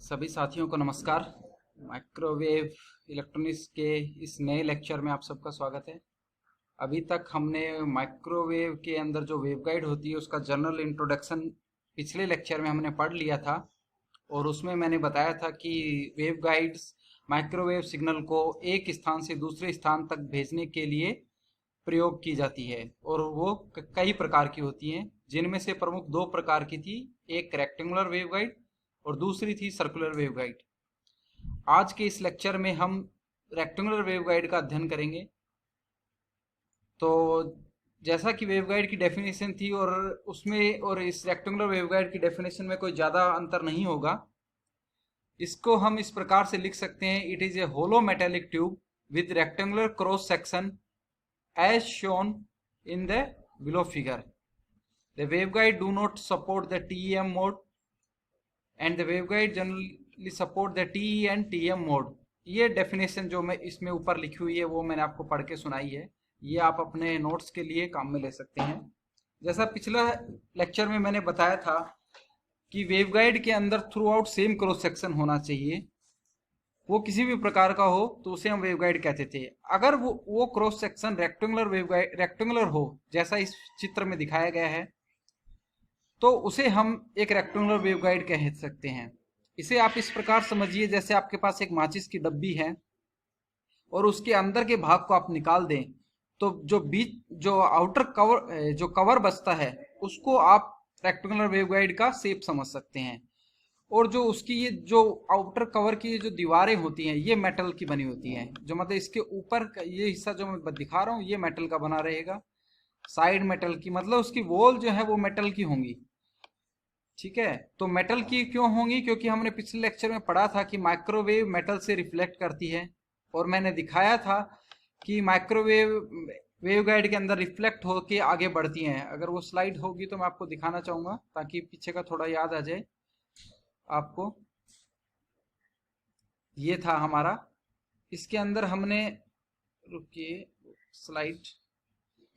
सभी साथियों को नमस्कार। माइक्रोवेव इलेक्ट्रॉनिक्स के इस नए लेक्चर में आप सबका स्वागत है। अभी तक हमने माइक्रोवेव के अंदर जो वेवगाइड होती है उसका जनरल इंट्रोडक्शन पिछले लेक्चर में हमने पढ़ लिया था और उसमें मैंने बताया था कि वेवगाइड्स माइक्रोवेव सिग्नल को एक स्थान से दूसरे स्थान तक भेजने के लिए प्रयोग की जाती है और वो कई प्रकार की होती हैं, जिनमें से प्रमुख दो प्रकार की थी। एक रेक्टेंगुलर वेवगाइड और दूसरी थी सर्कुलर वेवगाइड। आज के इस लेक्चर में हम रेक्टेंगुलर वेवगाइड का अध्ययन करेंगे। तो जैसा कि वेवगाइड की डेफिनेशन थी और उसमें और इस रेक्टेंगुलर वेवगाइड की डेफिनेशन में कोई ज़्यादा अंतर नहीं होगा। इसको हम इस प्रकार से लिख सकते हैं, it is a hollow metallic tube with rectangular cross section as shown in the below figure. The waveguide do not support the TEM mode and the waveguide generally support the TE and TM mode. ये definition जो मैं इसमें ऊपर लिखी हुई है वो मैंने आपको पढ़ के सुनाई है। ये आप अपने नोट्स के लिए काम में ले सकते हैं। जैसा पिछला लेक्चर में मैंने बताया था कि वेवगाइड के अंदर through out same cross section होना चाहिए, वो किसी भी प्रकार का हो तो उसे हम वेवगाइड कहते थे। अगर वो क्रॉस सेक्शन रेक्टेंगुलर हो जैसा इस चित्र में दिखाया गया है तो उसे हम एक रेक्टेंगुलर वेवगाइड कह सकते हैं। इसे आप इस प्रकार समझिए, जैसे आपके पास एक माचिस की डब्बी है और उसके अंदर के भाग को आप निकाल दें तो जो आउटर कवर जो कवर बचता है उसको आप रेक्टेंगुलर वेवगाइड का शेप समझ सकते हैं। और जो उसकी ये जो आउटर कवर की ये जो दीवारें होती हैं ये मेटल की बनी होती हैं, जो मतलब इसके ऊपर का ये हिस्सा जो मैं दिखा रहा हूँ ये मेटल का बना रहेगा, साइड मेटल की, मतलब उसकी वॉल जो है वो मेटल की होंगी। ठीक है, तो मेटल की क्यों होंगी? क्योंकि हमने पिछले लेक्चर में पढ़ा था कि माइक्रोवेव मेटल से रिफ्लेक्ट करती है और मैंने दिखाया था कि माइक्रोवेव वेवगाइड के अंदर रिफ्लेक्ट होके आगे बढ़ती हैं। अगर वो स्लाइड होगी तो मैं आपको दिखाना चाहूंगा ताकि पीछे का थोड़ा याद आ जाए आपको। ये था हमारा, इसके अंदर हमने, रुकिए, स्लाइड,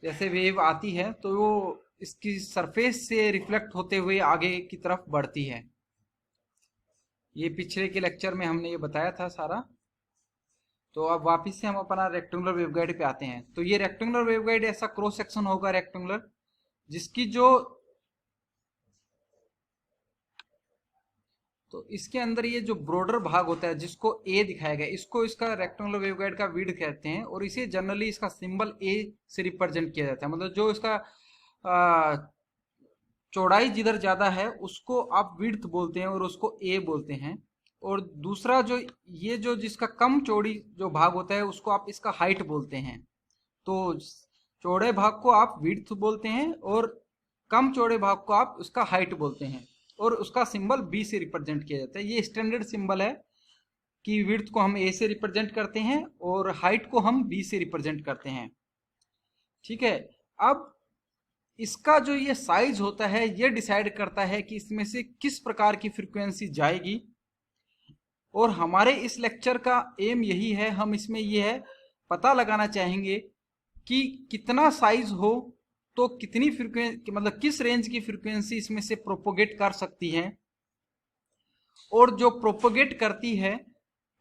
जैसे वेव आती है तो वो इसकी सरफेस से रिफ्लेक्ट होते हुए आगे की तरफ बढ़ती है। ये पिछले के लेक्चर में हमने ये बताया था सारा। तो अब वापिस से हम अपना रेक्टेंगुलर वेवगाइड पे आते हैं। तो ये रेक्टेंगुलर वेवगाइड ऐसा क्रॉस सेक्शन होगा रेक्टेंगुलर, जिसकी जो, तो इसके अंदर ये जो ब्रॉडर भाग होता है जिसको ए दिखाया गया, इसको इसका रेक्टेंगुलर वेवगाइड का विड्थ कहते हैं और इसे जनरली इसका सिंबल ए से रिप्रेजेंट किया जाता है। मतलब जो इसका चौड़ाई जिधर ज्यादा है उसको आप विड्थ बोलते हैं और उसको ए बोलते हैं। और दूसरा जो ये जो जिसका कम चौड़ी जो भाग होता है उसको आप इसका हाइट बोलते हैं। तो चौड़े भाग को आप विड्थ बोलते हैं और कम चौड़े भाग को आप उसका हाइट बोलते हैं और उसका सिंबल बी से रिप्रेजेंट किया जाता है। ये स्टैंडर्ड सिंबल है कि विड्थ को हम ए से रिप्रेजेंट करते हैं और हाइट को हम बी से रिप्रेजेंट करते हैं। ठीक है, अब इसका जो ये साइज होता है ये डिसाइड करता है कि इसमें से किस प्रकार की फ्रीक्वेंसी जाएगी। और हमारे इस लेक्चर का एम यही है, हम इसमें ये है पता लगाना चाहेंगे कि कितना साइज हो तो कितनी फ्रीक्वेंसी, मतलब किस रेंज की फ्रीक्वेंसी इसमें से प्रोपोगेट कर सकती है। और जो प्रोपोगेट करती है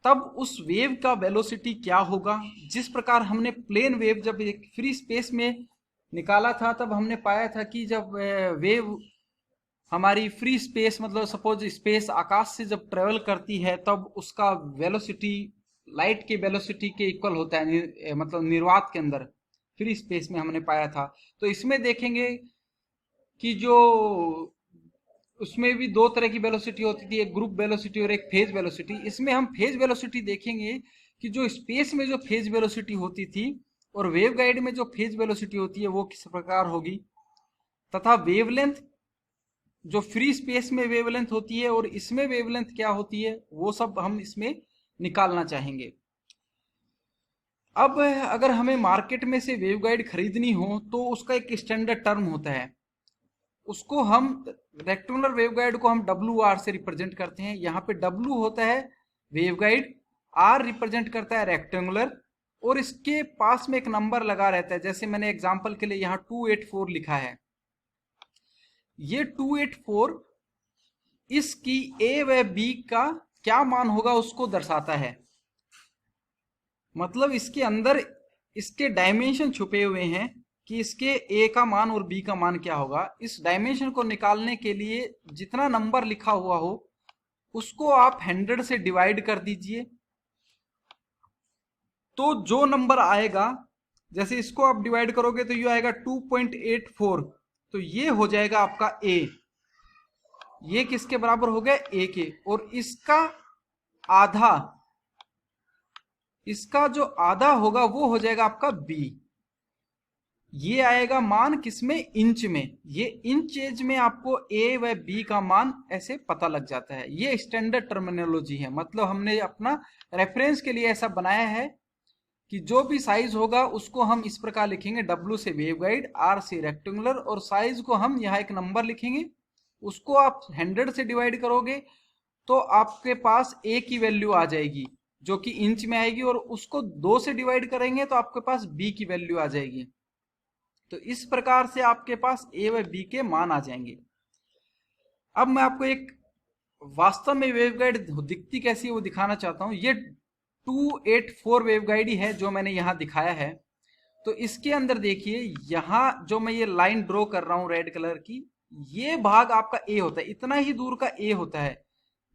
तब उस वेव का वेलोसिटी क्या होगा। जिस प्रकार हमने प्लेन वेव जब एक फ्री स्पेस में निकाला था तब हमने पाया था कि जब वेव हमारी फ्री स्पेस, मतलब सपोज स्पेस आकाश से जब ट्रेवल करती है तब उसका वेलोसिटी लाइट के वेलोसिटी के इक्वल होता है, मतलब निर्वात के अंदर फ्री स्पेस में हमने पाया था। तो इसमें देखेंगे कि जो उसमें भी दो तरह की वेलोसिटी होती थी, एक ग्रुप वेलोसिटी और एक फेज वेलोसिटी। इसमें हम फेज वेलोसिटी देखेंगे कि जो स्पेस में जो फेज वेलोसिटी होती थी और वेवगाइड में जो फेज वेलोसिटी होती है वो किस प्रकार होगी, तथा वेवलेंथ जो फ्री स्पेस में वेवलेंथ होती है और इसमें वेवलेंथ क्या होती है वो सब हम इसमें निकालना चाहेंगे। अब अगर हमें मार्केट में से वेवगाइड खरीदनी हो तो उसका एक स्टैंडर्ड टर्म होता है, उसको हम रेक्टेंगुलर वेवगाइड को हम WR से रिप्रेजेंट करते हैं। यहाँ पे W होता है वेवगाइड, R रिप्रेजेंट करता है रेक्टेंगुलर और इसके पास में एक नंबर लगा रहता है। जैसे मैंने एग्जांपल के लिए यहाँ 284 लिखा है, ये 284 इसकी ए व बी का क्या मान होगा उसको दर्शाता है। मतलब इसके अंदर इसके डायमेंशन छुपे हुए हैं कि इसके ए का मान और बी का मान क्या होगा। इस डायमेंशन को निकालने के लिए जितना नंबर लिखा हुआ हो उसको आप 100 से डिवाइड कर दीजिए, तो जो नंबर आएगा, जैसे इसको आप डिवाइड करोगे तो ये आएगा 2.84, तो ये हो जाएगा आपका ए। ये किसके बराबर हो गया, ए के। और इसका आधा, इसका जो आधा होगा वो हो जाएगा आपका बी। ये आएगा मान किसमें, इंच में। ये इंच एज में आपको ए व बी का मान ऐसे पता लग जाता है। ये स्टैंडर्ड टर्मिनोलॉजी है, मतलब हमने अपना रेफरेंस के लिए ऐसा बनाया है कि जो भी साइज होगा उसको हम इस प्रकार लिखेंगे, W से वेवगाइड, R से रेक्टेंगुलर, और साइज को हम यहाँ एक नंबर लिखेंगे। उसको आप 100 से डिवाइड करोगे तो आपके पास A की वैल्यू आ जाएगी जो कि इंच में आएगी, और उसको 2 से डिवाइड करेंगे तो आपके पास B की वैल्यू आ जाएगी। तो इस प्रकार से आपके पास A व B के मान आ जाएंगे। अब मैं आपको एक वास्तव में वेवगाइड दिखती कैसी है वो दिखाना चाहता हूं। ये 284 वेवगाइड ही है जो मैंने यहाँ दिखाया है। तो इसके अंदर देखिए, यहाँ जो मैं ये लाइन ड्रॉ कर रहा हूँ रेड कलर की, ये भाग आपका ए होता है, इतना ही दूर का ए होता है।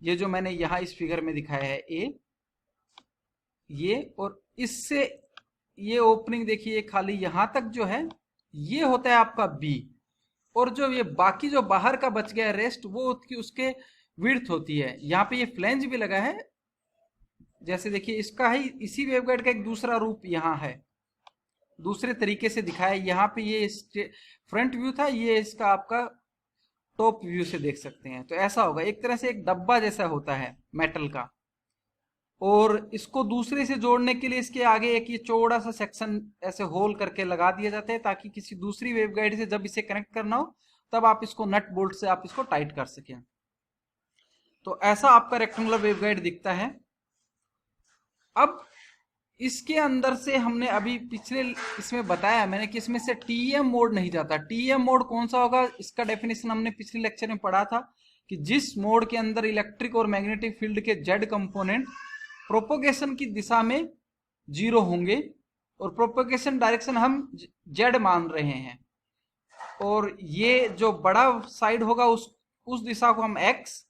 ये जो मैंने यहाँ इस फिगर में दिखाया है ए, ये, और इससे ये ओपनिंग देखिए खाली यहाँ तक जो है ये होता है आपका बी। और जो ये बाकी जो बाहर का बच गया रेस्ट, वो उसके विड्थ होती है। यहाँ पे ये फ्लेंज भी लगा है, जैसे देखिए इसका ही इसी वेवगाइड का एक दूसरा रूप यहाँ है, दूसरे तरीके से दिखाया। यहाँ पे ये फ्रंट व्यू था, ये इसका आपका टॉप व्यू से देख सकते हैं। तो ऐसा होगा, एक तरह से एक डब्बा जैसा होता है मेटल का, और इसको दूसरे से जोड़ने के लिए इसके आगे एक ये चौड़ा सा सेक्शन ऐसे होल करके लगा दिया जाता है, ताकि किसी दूसरी वेवगाइड से जब इसे कनेक्ट करना हो तब आप इसको नट बोल्ट से आप इसको टाइट कर सकें। तो ऐसा आपका रेक्टेंगुलर वेवगाइड दिखता है। अब इसके अंदर से हमने अभी पिछले इसमें बताया मैंने कि इसमें से टीएम मोड नहीं जाता। टीएम मोड कौन सा होगा, इसका डेफिनेशन हमने पिछले लेक्चर में पढ़ा था कि जिस मोड के अंदर इलेक्ट्रिक और मैग्नेटिक फील्ड के जेड कंपोनेंट प्रोपोगेशन की दिशा में 0 होंगे, और प्रोपोगेशन डायरेक्शन हम जेड मान रहे हैं, और ये जो बड़ा साइड होगा उस दिशा को हम एक्स,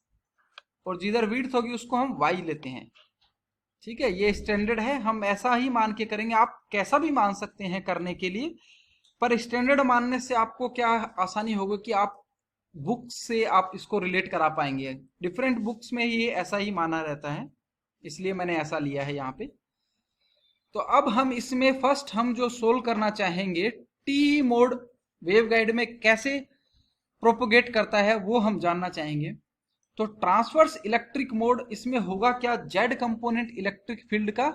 और जिधर विड्थ होगी उसको हम वाई लेते हैं। ठीक है, ये स्टैंडर्ड है, हम ऐसा ही मान के करेंगे। आप कैसा भी मान सकते हैं करने के लिए, पर स्टैंडर्ड मानने से आपको क्या आसानी होगी कि आप बुक्स से आप इसको रिलेट करा पाएंगे। डिफरेंट बुक्स में ये ऐसा ही माना रहता है, इसलिए मैंने ऐसा लिया है यहाँ पे। तो अब हम इसमें फर्स्ट हम जो सोल्व करना चाहेंगे, टी मोड वेवगाइड में कैसे प्रोपोगेट करता है वो हम जानना चाहेंगे। तो ट्रांसवर्स इलेक्ट्रिक मोड, इसमें होगा क्या, जेड कंपोनेंट इलेक्ट्रिक फील्ड का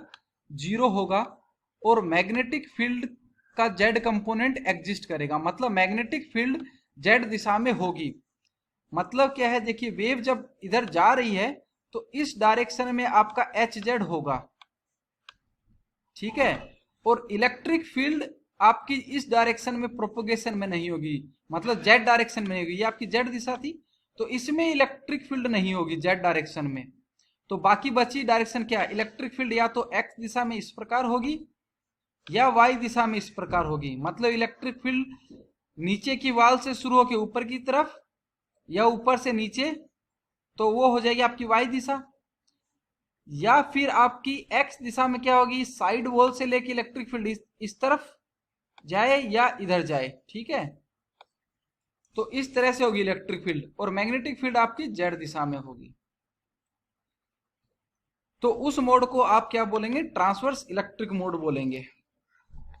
0 होगा, और मैग्नेटिक फील्ड का जेड कंपोनेंट एग्जिस्ट करेगा। मतलब मैग्नेटिक फील्ड जेड दिशा में होगी। मतलब क्या है, देखिए वेव जब इधर जा रही है तो इस डायरेक्शन में आपका एच जेड होगा, ठीक है, और इलेक्ट्रिक फील्ड आपकी इस डायरेक्शन में प्रोपोगेशन में नहीं होगी, मतलब जेड डायरेक्शन में नहीं होगी। ये आपकी जेड दिशा थी, तो इसमें इलेक्ट्रिक फील्ड नहीं होगी जेड डायरेक्शन में। तो बाकी बची डायरेक्शन क्या, इलेक्ट्रिक फील्ड या तो एक्स दिशा में इस प्रकार होगी या वाई दिशा में इस प्रकार होगी। मतलब इलेक्ट्रिक फील्ड नीचे की वाल से शुरू होकर ऊपर की तरफ, या ऊपर से नीचे, तो वो हो जाएगी आपकी वाई दिशा। या फिर आपकी एक्स दिशा में क्या होगी, साइड वॉल से लेके इलेक्ट्रिक फील्ड इस तरफ जाए या इधर जाए, ठीक है। तो इस तरह से होगी इलेक्ट्रिक फील्ड, और मैग्नेटिक फील्ड आपकी जेड दिशा में होगी। तो उस मोड को आप क्या बोलेंगे, ट्रांसवर्स इलेक्ट्रिक मोड बोलेंगे,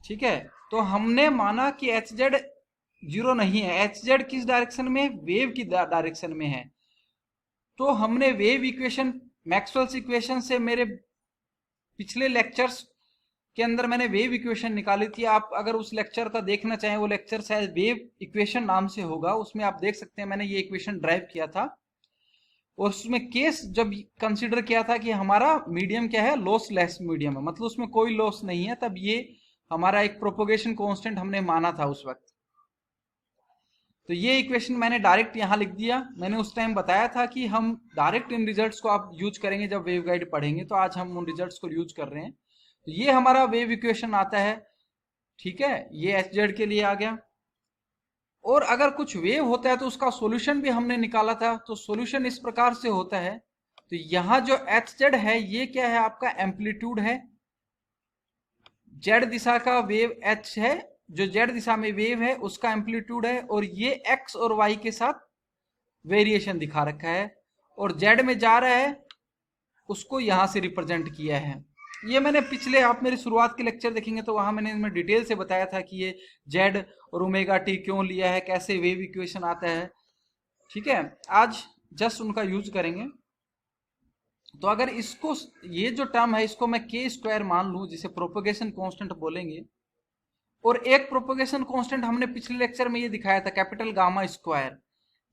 ठीक है। तो हमने माना कि एच जेड 0 नहीं है। एच जेड किस डायरेक्शन में, वेव की डायरेक्शन में है। तो हमने वेव इक्वेशन, मैक्सवेल्स इक्वेशन से, मेरे पिछले लेक्चर्स के अंदर मैंने वेव इक्वेशन निकाली थी। आप अगर उस लेक्चर का देखना चाहें, वो लेक्चर शायद वेव इक्वेशन नाम से होगा, उसमें आप देख सकते हैं मैंने ये इक्वेशन ड्राइव किया था। और उसमें केस जब कंसीडर किया था कि हमारा मीडियम क्या है, लॉसलेस मीडियम है, मतलब उसमें कोई लॉस नहीं है, तब ये हमारा एक प्रोपोगेशन कांस्टेंट हमने माना था उस वक्त। तो ये इक्वेशन मैंने डायरेक्ट यहाँ लिख दिया। मैंने उस टाइम बताया था कि हम डायरेक्ट इन रिजल्ट्स को आप यूज करेंगे जब वेव गाइड पढ़ेंगे, तो आज हम उन रिजल्ट्स को यूज कर रहे हैं। तो ये हमारा वेव इक्वेशन आता है, ठीक है, ये एच जेड के लिए आ गया। और अगर कुछ वेव होता है तो उसका सॉल्यूशन भी हमने निकाला था, तो सॉल्यूशन इस प्रकार से होता है। तो यहाँ जो एच जेड है ये क्या है, आपका एम्पलीट्यूड है, जेड दिशा का वेव एच है, जो जेड दिशा में वेव है उसका एम्पलीट्यूड है, और ये एक्स और वाई के साथ वेरिएशन दिखा रखा है, और जेड में जा रहा है उसको यहां से रिप्रेजेंट किया है। ये मैंने पिछले, आप मेरी शुरुआत के लेक्चर देखेंगे तो वहां मैंने इसमें डिटेल से बताया था कि ये जेड और ओमेगा टी क्यों लिया है, कैसे वेव इक्वेशन आता है, ठीक है। आज जस्ट उनका यूज करेंगे। तो अगर इसको, ये जो टर्म है इसको मैं के स्क्वायर मान लूं, जिसे प्रोपगेशन कांस्टेंट बोलेंगे, और एक प्रोपगेशन कांस्टेंट हमने पिछले लेक्चर में ये दिखाया था कैपिटल गामा स्क्वायर।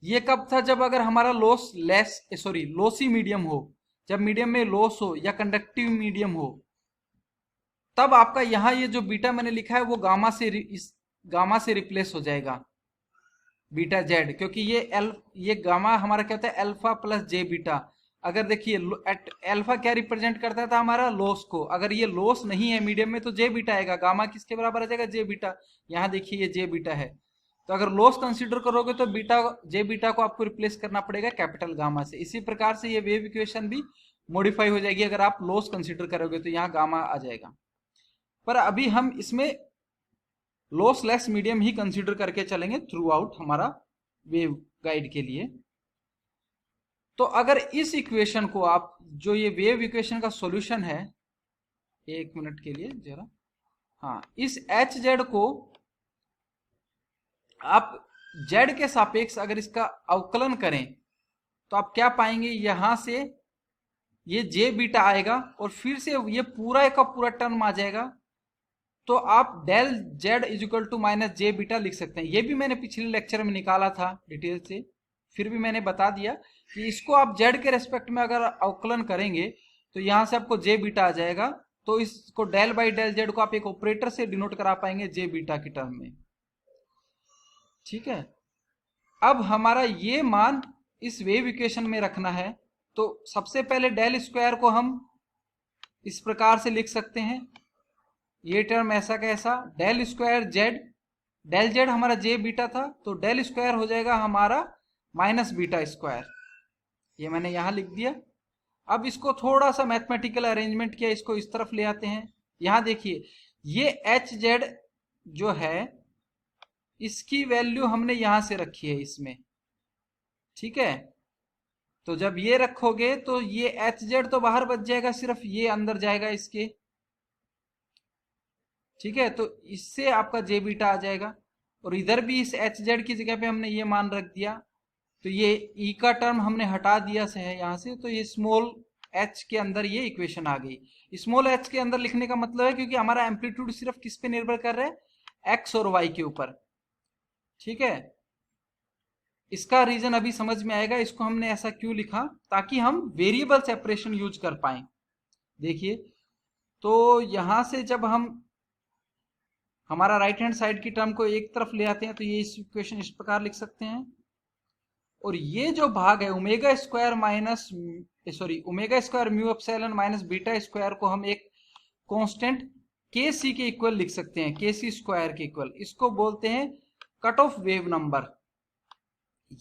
ये कब था, जब अगर हमारा लॉसी मीडियम हो, जब मीडियम में लॉस हो या कंडक्टिव मीडियम हो, तब आपका यहाँ ये जो बीटा मैंने लिखा है वो गामा से रिप्लेस हो जाएगा, बीटा जेड, क्योंकि ये गामा हमारा क्या होता है, अल्फा प्लस जे बीटा। अगर देखिए अल्फा क्या रिप्रेजेंट करता था, हमारा लॉस को। अगर ये लॉस नहीं है मीडियम में तो जे बीटा आएगा, गामा किसके बराबर आ जाएगा, जे बीटा। यहाँ देखिए ये जे बीटा है, तो अगर लॉस कंसीडर करोगे तो जे बीटा को आपको रिप्लेस करना पड़ेगा कैपिटल गामा से। इसी प्रकार से ये वेव इक्वेशन भी मॉडिफाई हो जाएगी, अगर आप लॉस कंसीडर करोगे तो यहाँ गामा आ जाएगा। पर अभी हम इसमें लॉसलेस मीडियम ही कंसीडर करके चलेंगे थ्रू आउट हमारा वेव गाइड के लिए। तो अगर इस इक्वेशन को आप, जो ये वेव इक्वेशन का सॉल्यूशन है, एक मिनट के लिए जरा, हाँ, इस एच जेड को आप जेड के सापेक्ष अगर इसका अवकलन करें तो आप क्या पाएंगे, यहां से ये जे बीटा आएगा और फिर से ये पूरा का पूरा टर्म आ जाएगा। तो आप del Z is equal to minus J beta लिख सकते हैं। ये भी मैंने पिछले लेक्चर में निकाला था डिटेल से, फिर भी मैंने बता दिया कि इसको आप जेड के रेस्पेक्ट में अगर अवकलन करेंगे तो यहां से आपको जे बीटा आ जाएगा। तो इसको डेल बाई डेल जेड को आप एक ऑपरेटर से डिनोट करा पाएंगे जे बीटा की टर्म में, ठीक है। अब हमारा ये मान इस वेव इक्वेशन में रखना है, तो सबसे पहले डेल स्क्वायर को हम इस प्रकार से लिख सकते हैं, ये टर्म ऐसा कैसा, del square Z, del Z हमारा जे बीटा था, तो डेल स्क्वायर हो जाएगा हमारा माइनस बीटा स्क्वायर। ये मैंने यहां लिख दिया। अब इसको थोड़ा सा मैथमेटिकल अरेंजमेंट किया, इसको इस तरफ ले आते हैं। यहां देखिए ये एच जेड जो है इसकी वैल्यू हमने यहां से रखी है इसमें, ठीक है। तो जब ये रखोगे तो ये एच जेड तो बाहर बच जाएगा, सिर्फ ये अंदर जाएगा इसके, ठीक है। तो इससे आपका जे बीटा आ जाएगा, और इधर भी इस एच जेड की जगह पे हमने ये मान रख दिया, तो ये ई का टर्म हमने हटा दिया से है यहाँ से, तो ये स्मॉल एच के अंदर ये इक्वेशन आ गई। स्मॉल एच के अंदर लिखने का मतलब है क्योंकि हमारा एम्पलीट्यूड सिर्फ किस पे निर्भर कर रहा है, एक्स और वाई के ऊपर, ठीक है। इसका रीजन अभी समझ में आएगा, इसको हमने ऐसा क्यों लिखा, ताकि हम वेरिएबल सेपरेशन यूज कर पाए। देखिए तो यहां से जब हम हमारा राइट हैंड साइड की टर्म को एक तरफ ले आते हैं तो ये इस इक्वेशन इस प्रकार लिख सकते हैं, और ये जो भाग है omega square mu epsilon minus beta square को हम एक कांस्टेंट के सी के इक्वल लिख सकते हैं, के सी स्क्वायर के इक्वल। इसको बोलते हैं कट ऑफ वेव नंबर।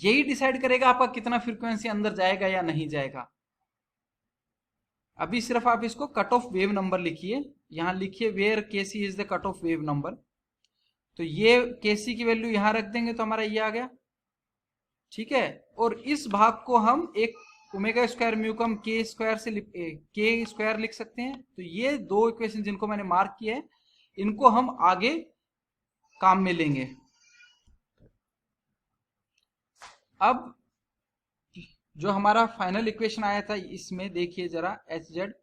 यही डिसाइड करेगा आपका कितना फ्रीक्वेंसी अंदर जाएगा या नहीं जाएगा। अभी सिर्फ आप इसको कट ऑफ वेव नंबर लिखिए, यहां लिखिए where K C is the cut off wave number. तो ये के सी की वैल्यू यहां रख देंगे तो हमारा ये आ गया, ठीक है। और इस भाग को हम एक ओमेगा स्क्वायर म्यू को हम के स्क्वायर लिख सकते हैं। तो ये दो इक्वेशन जिनको मैंने मार्क किया है, इनको हम आगे काम में लेंगे। अब जो हमारा फाइनल इक्वेशन आया था इसमें देखिए जरा एच जेड,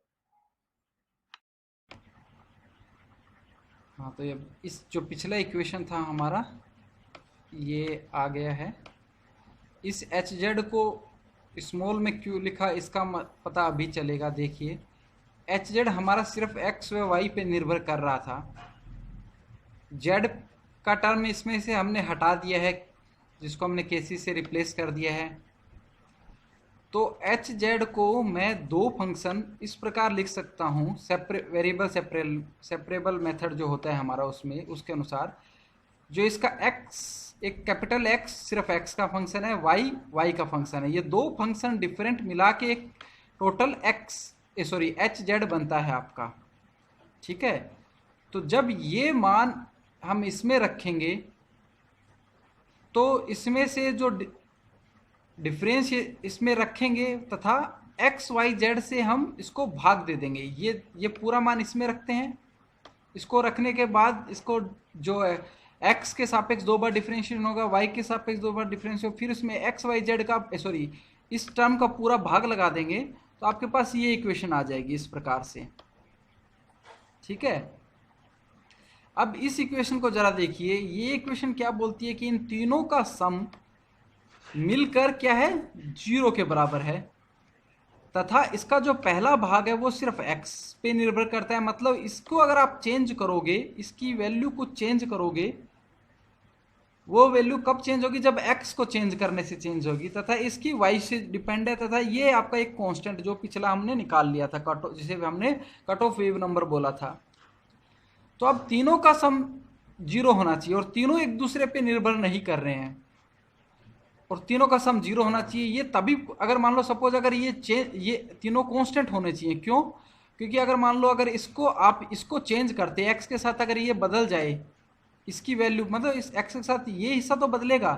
हाँ, तो ये इस जो पिछला इक्वेशन था हमारा ये आ गया है। इस एच जेड को स्मॉल में क्यों लिखा इसका पता अभी चलेगा। देखिए एच जेड हमारा सिर्फ एक्स व वाई पे निर्भर कर रहा था, जेड का टर्म इसमें से हमने हटा दिया है जिसको हमने KC से रिप्लेस कर दिया है। तो एच जेड को मैं दो फंक्शन इस प्रकार लिख सकता हूँ, वेरिएबल सेपरेबल मेथड जो होता है हमारा उसमें, उसके अनुसार जो इसका x, एक कैपिटल X सिर्फ x का फंक्शन है, y का फंक्शन है, ये दो फंक्शन डिफरेंट मिला के एक टोटल एच जेड बनता है आपका। ठीक है, तो जब ये मान हम इसमें रखेंगे तो इसमें से जो डिफरेंस इसमें रखेंगे तथा एक्स वाई जेड से हम इसको भाग दे देंगे। ये पूरा मान इसमें रखते हैं, इसको रखने के बाद इसको जो है एक्स के सापेक्ष दो बार डिफरेंशिएशन होगा, वाई के सापेक्ष दो बार डिफरेंशिएशन होगा, फिर उसमें एक्स वाई जेड का इस टर्म का पूरा भाग लगा देंगे तो आपके पास ये इक्वेशन आ जाएगी इस प्रकार से। ठीक है, अब इस इक्वेशन को जरा देखिए, ये इक्वेशन क्या बोलती है कि इन तीनों का सम मिलकर क्या है, 0 के बराबर है, तथा इसका जो पहला भाग है वो सिर्फ x पे निर्भर करता है। मतलब इसको अगर आप चेंज करोगे, इसकी वैल्यू को चेंज करोगे, वो वैल्यू कब चेंज होगी, जब x को चेंज करने से चेंज होगी, तथा इसकी y से डिपेंड है, तथा ये आपका एक कांस्टेंट जो पिछला हमने निकाल लिया था, जिसे हमने कट ऑफ वेव नंबर बोला था। तो अब तीनों का सम 0 होना चाहिए और तीनों एक दूसरे पे निर्भर नहीं कर रहे हैं और तीनों का सम 0 होना चाहिए। ये तभी, अगर मान लो सपोज अगर ये तीनों कांस्टेंट होने चाहिए, क्यों, क्योंकि अगर मान लो अगर आप इसको चेंज करते x के साथ, अगर ये बदल जाए, इसकी वैल्यू मतलब इस x के साथ ये हिस्सा तो बदलेगा,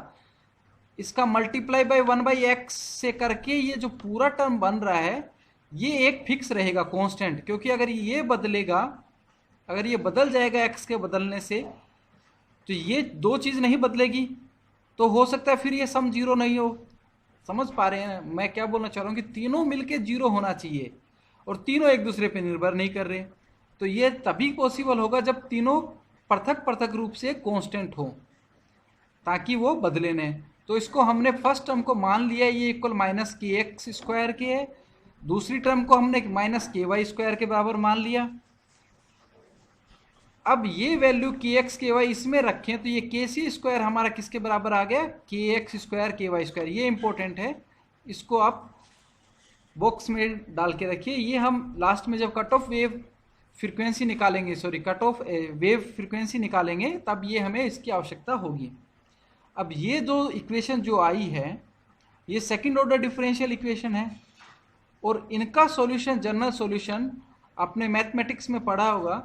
इसका मल्टीप्लाई बाय 1/x से करके ये जो पूरा टर्म बन रहा है ये एक फिक्स रहेगा कांस्टेंट, क्योंकि अगर ये बदलेगा, अगर ये बदल जाएगा x के बदलने से, तो ये दो चीज़ नहीं बदलेगी, तो हो सकता है फिर ये सम 0 नहीं हो। समझ पा रहे हैं मैं क्या बोलना चाह रहा हूँ, कि तीनों मिलके 0 होना चाहिए और तीनों एक दूसरे पे निर्भर नहीं कर रहे। तो ये तभी पॉसिबल होगा जब तीनों पृथक पृथक रूप से कांस्टेंट हो, ताकि वो बदले नहीं। तो इसको हमने फर्स्ट टर्म को मान लिया ये इक्वल -kx² के है, दूसरी टर्म को हमने -ky² के बराबर मान लिया। अब ये वैल्यू kx ky इसमें रखें तो ये kc² हमारा किसके बराबर आ गया, kx² ky²। ये इंपॉर्टेंट है, इसको आप बॉक्स में डाल के रखिए। ये हम लास्ट में जब कट ऑफ वेव फ्रीक्वेंसी निकालेंगे, कट ऑफ वेव फ्रीक्वेंसी निकालेंगे, तब ये हमें इसकी आवश्यकता होगी। अब ये दो इक्वेशन जो आई है ये सेकेंड ऑर्डर डिफरेंशियल इक्वेशन है और इनका सॉल्यूशन, जनरल सॉल्यूशन आपने मैथमेटिक्स में पढ़ा होगा,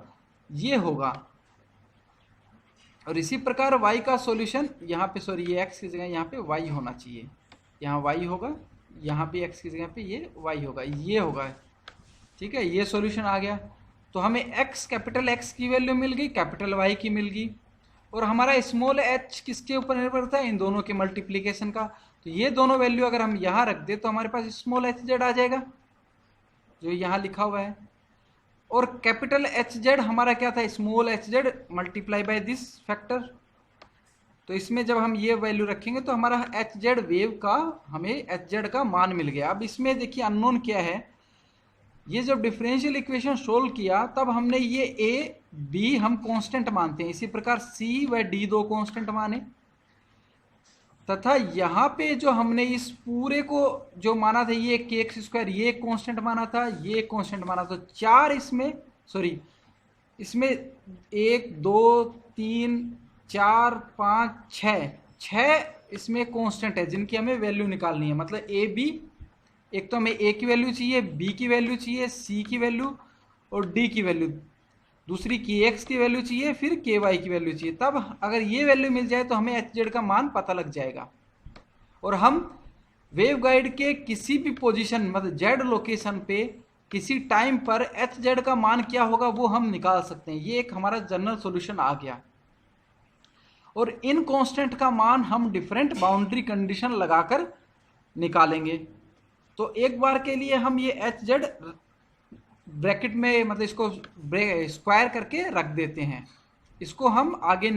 ये होगा। और इसी प्रकार y का सॉल्यूशन यहाँ पे, ये x की जगह यहाँ पे y होना चाहिए, यहाँ y होगा, यहाँ पे x की जगह पे ये y होगा, ये होगा। ठीक है, ये सॉल्यूशन आ गया। तो हमें कैपिटल X की वैल्यू मिल गई, कैपिटल Y की मिल गई, और हमारा स्मॉल h किसके ऊपर निर्भर था, इन दोनों के मल्टीप्लीकेशन का। तो ये दोनों वैल्यू अगर हम यहाँ रख दे तो हमारे पास स्मॉल hz आ जाएगा जो यहाँ लिखा हुआ है, और कैपिटल hz हमारा क्या था, small hz multiply by this factor. तो इसमें जब हम ये वैल्यू रखेंगे तो हमारा hz वेव का, हमें hz का मान मिल गया। अब इसमें देखिए अननोन क्या है, ये जब डिफरेंशियल इक्वेशन सोल्व किया तब हमने ये a b हम कांस्टेंट मानते हैं, इसी प्रकार c व d दो कांस्टेंट माने, तथा यहाँ पे जो हमने इस पूरे को जो माना था ये kx², ये एक कांस्टेंट माना था, ये एक कांस्टेंट माना था। चार इसमें, इसमें 1 2 3 4 5 6 इसमें कांस्टेंट है जिनकी हमें वैल्यू निकालनी है। मतलब ए बी, एक तो हमें a की वैल्यू चाहिए, b की वैल्यू चाहिए, c की वैल्यू और d की वैल्यू, दूसरी kx की वैल्यू चाहिए, फिर ky की वैल्यू चाहिए। तब अगर ये वैल्यू मिल जाए तो हमें hz का मान पता लग जाएगा और हम वेव गाइड के किसी भी पोजीशन, मतलब z लोकेशन पे किसी टाइम पर hz का मान क्या होगा वो हम निकाल सकते हैं। ये एक हमारा जनरल सॉल्यूशन आ गया। और इन कांस्टेंट का मान हम डिफरेंट बाउंड्री कंडीशन लगाकर निकालेंगे। तो एक बार के लिए हम ये hz ब्रैकेट में, मतलब इसको स्क्वायर करके रख देते हैं, इसको हम आगे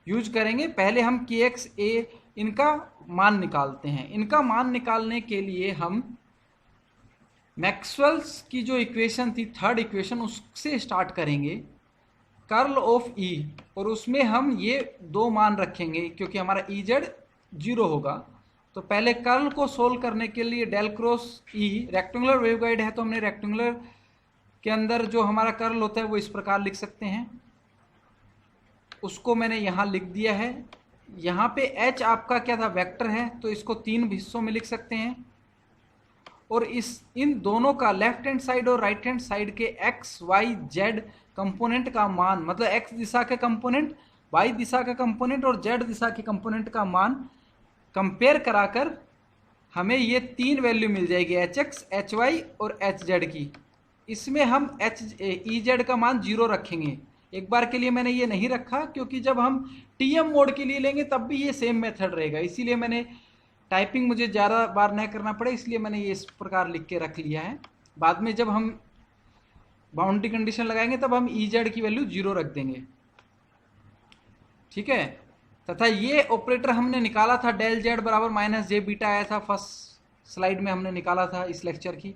यूज करेंगे। पहले हम kx a इनका मान निकालते हैं। इनका मान निकालने के लिए हम मैक्सवेल्स की जो इक्वेशन थी, थर्ड इक्वेशन, उससे स्टार्ट करेंगे, कर्ल ऑफ E, और उसमें हम ये दो मान रखेंगे क्योंकि हमारा Ez जीरो होगा। तो पहले कर्ल को सोल्व करने के लिए डेल क्रॉस ई रेक्टेंगुलर वेवगाइड है, तो हमने रेक्टेंगुलर के अंदर जो हमारा कर्ल होता है वो इस प्रकार लिख सकते हैं। उसको मैंने यहाँ लिख दिया है। यहाँ पे एच आपका क्या था, वेक्टर है, तो इसको 3 हिस्सों में लिख सकते हैं। और इन दोनों का लेफ्ट हैंड साइड और राइट हैंड साइड के एक्स वाई जेड कंपोनेंट का मान, मतलब एक्स दिशा के कंपोनेंट, वाई दिशा का कंपोनेंट और जेड दिशा के कंपोनेंट का मान कंपेयर कराकर हमें ये 3 वैल्यू मिल जाएगी, एच एक्स, एच वाई और एच जेड की। इसमें हम एच ई जेड का मान 0 रखेंगे। एक बार के लिए मैंने ये नहीं रखा, क्योंकि जब हम टीएम मोड के लिए लेंगे तब भी ये सेम मेथड रहेगा, इसीलिए मैंने टाइपिंग मुझे ज़्यादा बार न करना पड़े, इसलिए मैंने ये इस प्रकार लिख के रख लिया है। बाद में जब हम बाउंड्री कंडीशन लगाएंगे तब हम ई जेड की वैल्यू 0 रख देंगे, ठीक है। तथा ये ऑपरेटर हमने निकाला था डेल जेड बराबर माइनस जे बीटा, आया था फर्स्ट स्लाइड में हमने निकाला था इस लेक्चर की।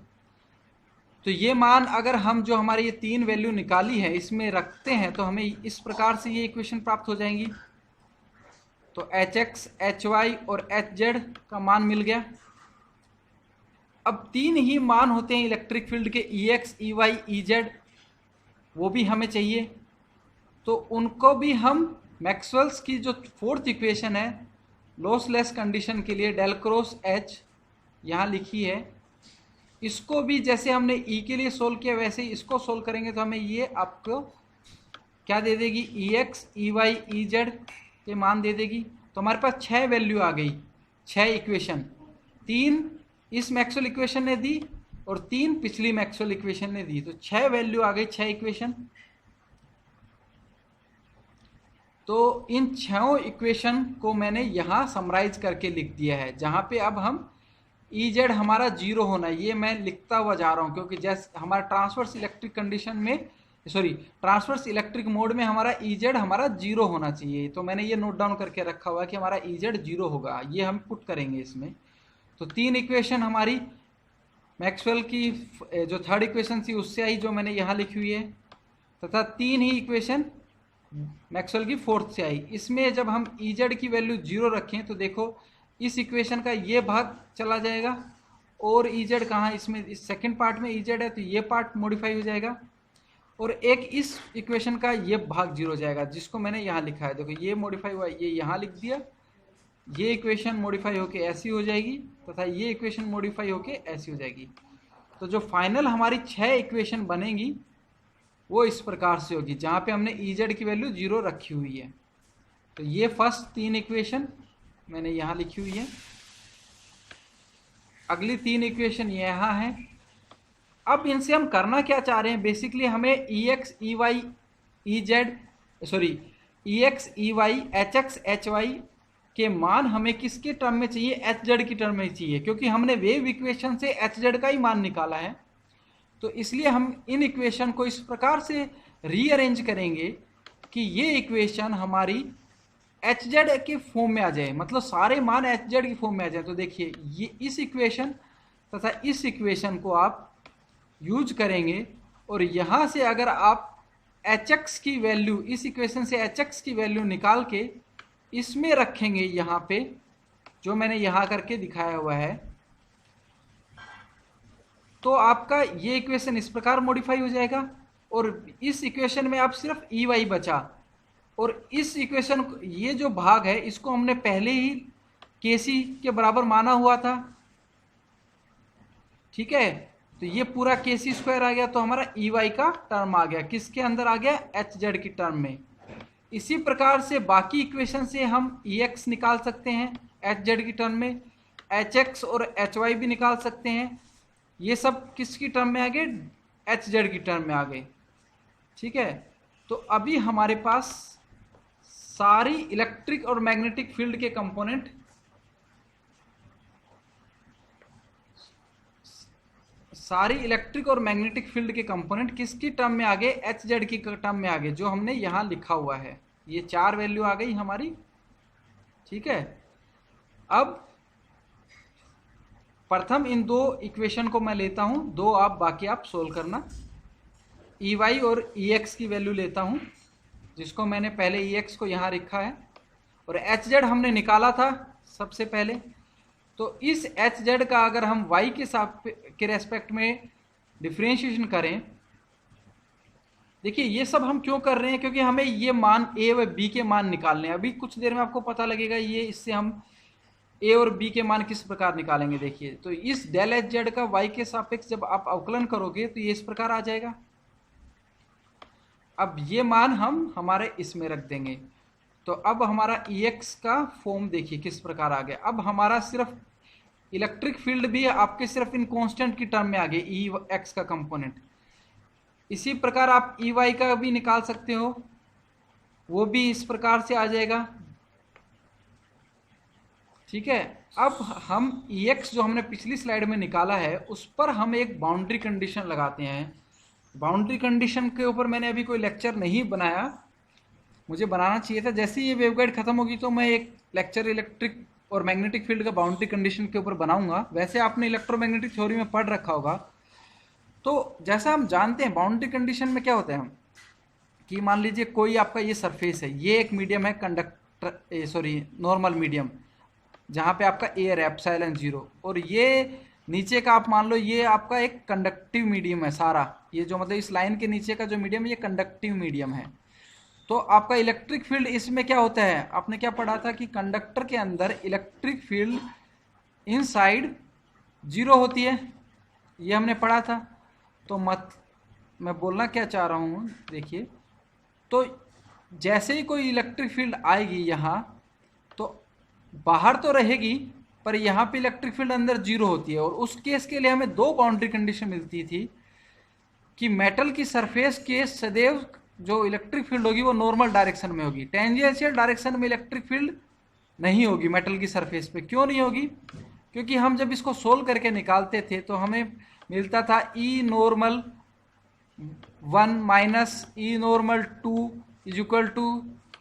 तो ये मान अगर हम जो हमारी ये 3 वैल्यू निकाली है इसमें रखते हैं तो हमें इस प्रकार से ये इक्वेशन प्राप्त हो जाएंगी। तो एच एक्स, एच वाई और एच जेड का मान मिल गया। अब 3 ही मान होते हैं इलेक्ट्रिक फील्ड के, E X, E Y, E Z, वो भी हमें चाहिए। तो उनको भी हम मैक्सवेल्स की जो 4th इक्वेशन है लॉसलेस कंडीशन के लिए डेल क्रॉस एच यहाँ लिखी है, इसको भी जैसे हमने ई के लिए सोल्व किया वैसे ही इसको सोल्व करेंगे तो हमें ये आपको क्या दे देगी, E X, E Y, E Z के मान दे देगी। तो हमारे पास 6 वैल्यू आ गई, 6 इक्वेशन, 3 इस मैक्सवेल इक्वेशन ने दी और 3 पिछली मैक्सवेल इक्वेशन ने दी, तो 6 वैल्यू आ गई, 6 इक्वेशन। तो इन 6 इक्वेशन को मैंने यहाँ समराइज करके लिख दिया है, जहाँ पे अब हम ई जेड हमारा 0 होना है, ये मैं लिखता हुआ जा रहा हूँ, क्योंकि जैसे हमारा ट्रांसवर्स इलेक्ट्रिक कंडीशन में, सॉरी ट्रांसवर्स इलेक्ट्रिक मोड में हमारा ई जेड हमारा 0 होना चाहिए। तो मैंने ये नोट डाउन करके रखा हुआ है कि हमारा ई जेड 0 होगा, ये हम पुट करेंगे इसमें। तो 3 इक्वेशन हमारी मैक्सवेल की जो 3rd इक्वेशन थी उससे आई, जो मैंने यहाँ लिखी हुई है, तथा 3 ही इक्वेशन मैक्सवेल की 4th से आई। इसमें जब हम ई जेड की वैल्यू 0 रखें तो देखो इस इक्वेशन का ये भाग चला जाएगा और ई जेड कहाँ, इसमें इस सेकंड पार्ट में ई जेड है तो ये पार्ट मॉडिफाई हो जाएगा, और एक इस इक्वेशन का ये भाग 0 हो जाएगा, जिसको मैंने यहाँ लिखा है। देखो ये मॉडिफाई हुआ, ये यहाँ लिख दिया, ये इक्वेशन मॉडिफाई होके ऐसी हो जाएगी तथा ये इक्वेशन मॉडिफाई होके ऐसी हो जाएगी। तो जो फाइनल हमारी 6 इक्वेशन बनेगी वो इस प्रकार से होगी, जहाँ पे हमने ई जेड की वैल्यू 0 रखी हुई है। तो ये फर्स्ट 3 इक्वेशन मैंने यहाँ लिखी हुई है, अगली 3 इक्वेशन यहाँ है। अब इनसे हम करना क्या चाह रहे हैं, बेसिकली हमें E X, E Y, E Z, sorry E X, E Y, H X, H Y के मान हमें किसके टर्म में चाहिए, एच जेड की टर्म में चाहिए, क्योंकि हमने वेव इक्वेशन से एच जेड का ही मान निकाला है। तो इसलिए हम इन इक्वेशन को इस प्रकार से रीअरेंज करेंगे कि ये इक्वेशन हमारी एच जेड के फॉर्म में आ जाए, मतलब सारे मान एच जेड की फॉर्म में आ जाए। तो देखिए ये इस इक्वेशन तथा इस इक्वेशन को आप यूज करेंगे और यहाँ से अगर आप एच एक्स की वैल्यू, इस इक्वेशन से एच एक्स की वैल्यू निकाल के इसमें रखेंगे, यहाँ पे जो मैंने यहाँ करके दिखाया हुआ है, तो आपका ये इक्वेशन इस प्रकार मॉडिफाई हो जाएगा। और इस इक्वेशन में आप सिर्फ ई वाई बचा, और इस इक्वेशन ये जो भाग है इसको हमने पहले ही के सी के बराबर माना हुआ था, ठीक है। तो ये पूरा के सी स्क्वायर आ गया, तो हमारा ई वाई का टर्म आ गया, किसके अंदर आ गया, एच जेड की टर्म में। इसी प्रकार से बाकी इक्वेशन से हम ई एक्स निकाल सकते हैं एच जेड की टर्म में, एच एक्स और एच वाई भी निकाल सकते हैं, ये सब किसकी टर्म में आ गए, एच जेड की टर्म में आ गए, ठीक है। तो अभी हमारे पास सारी इलेक्ट्रिक और मैग्नेटिक फील्ड के कंपोनेंट, सारी इलेक्ट्रिक और मैग्नेटिक फील्ड के कंपोनेंट किसकी टर्म में आ गए, एच जेड की टर्म में आ गए, जो हमने यहाँ लिखा हुआ है। ये 4 वैल्यू आ गई हमारी, ठीक है। अब प्रथम इन 2 इक्वेशन को मैं लेता हूँ, 2 आप बाकी आप सोल्व करना। ई वाई और ई एक्स की वैल्यू लेता हूँ, जिसको मैंने पहले ई एक्स को यहाँ लिखा है, और एच जेड हमने निकाला था सबसे पहले। तो इस एच जेड का अगर हम वाई के रेस्पेक्ट में डिफ्रेंशिएशन करें, देखिए ये सब हम क्यों कर रहे हैं, क्योंकि हमें ये मान ए व बी के मान निकालने हैं। अभी कुछ देर में आपको पता लगेगा ये, इससे हम ए और बी के मान किस प्रकार निकालेंगे। देखिए तो इस डेल एच जेड का वाई के सापेक्ष जब आप अवकलन करोगे तो ये इस प्रकार आ जाएगा। अब ये मान हम हमारे इसमें रख देंगे, तो अब हमारा EX का फॉर्म देखिए किस प्रकार आ गया। अब हमारा सिर्फ इलेक्ट्रिक फील्ड भी आपके सिर्फ इन कांस्टेंट की टर्म में आ गए, EX का कंपोनेंट। इसी प्रकार आप EY का भी निकाल सकते हो, वो भी इस प्रकार से आ जाएगा। ठीक है, अब हम EX जो हमने पिछली स्लाइड में निकाला है उस पर हम एक बाउंड्री कंडीशन लगाते हैं। बाउंड्री कंडीशन के ऊपर मैंने अभी कोई लेक्चर नहीं बनाया, मुझे बनाना चाहिए था। जैसे ही ये वेवगाइड खत्म होगी तो मैं एक लेक्चर इलेक्ट्रिक और मैग्नेटिक फील्ड का बाउंड्री कंडीशन के ऊपर बनाऊंगा। वैसे आपने इलेक्ट्रोमैग्नेटिक थ्योरी में पढ़ रखा होगा। तो जैसा हम जानते हैं बाउंड्री कंडीशन में क्या होता है, हम कि मान लीजिए कोई आपका ये सरफेस है, ये एक मीडियम है कंडक्टर, सॉरी नॉर्मल मीडियम, जहाँ पे आपका एयर है एप्सिलॉन 0, और ये नीचे का आप मान लो ये आपका एक कंडक्टिव मीडियम है सारा। ये जो मतलब इस लाइन के नीचे का जो मीडियम है ये कंडक्टिव मीडियम है। तो आपका इलेक्ट्रिक फील्ड इसमें क्या होता है, आपने क्या पढ़ा था कि कंडक्टर के अंदर इलेक्ट्रिक फील्ड इनसाइड 0 होती है, ये हमने पढ़ा था। तो मैं बोलना क्या चाह रहा हूँ, देखिए तो जैसे ही कोई इलेक्ट्रिक फील्ड आएगी यहाँ, तो बाहर तो रहेगी पर यहाँ पे इलेक्ट्रिक फील्ड अंदर 0 होती है। और उस केस के लिए हमें दो बाउंड्री कंडीशन मिलती थी कि मेटल की सरफेस के सदैव जो इलेक्ट्रिक फील्ड होगी वो नॉर्मल डायरेक्शन में होगी, टेंजेंशियल डायरेक्शन में इलेक्ट्रिक फील्ड नहीं होगी मेटल की सरफेस पे। क्यों नहीं होगी, क्योंकि हम जब इसको सोल्व करके निकालते थे तो हमें मिलता था E normal 1 minus E normal 2 is equal to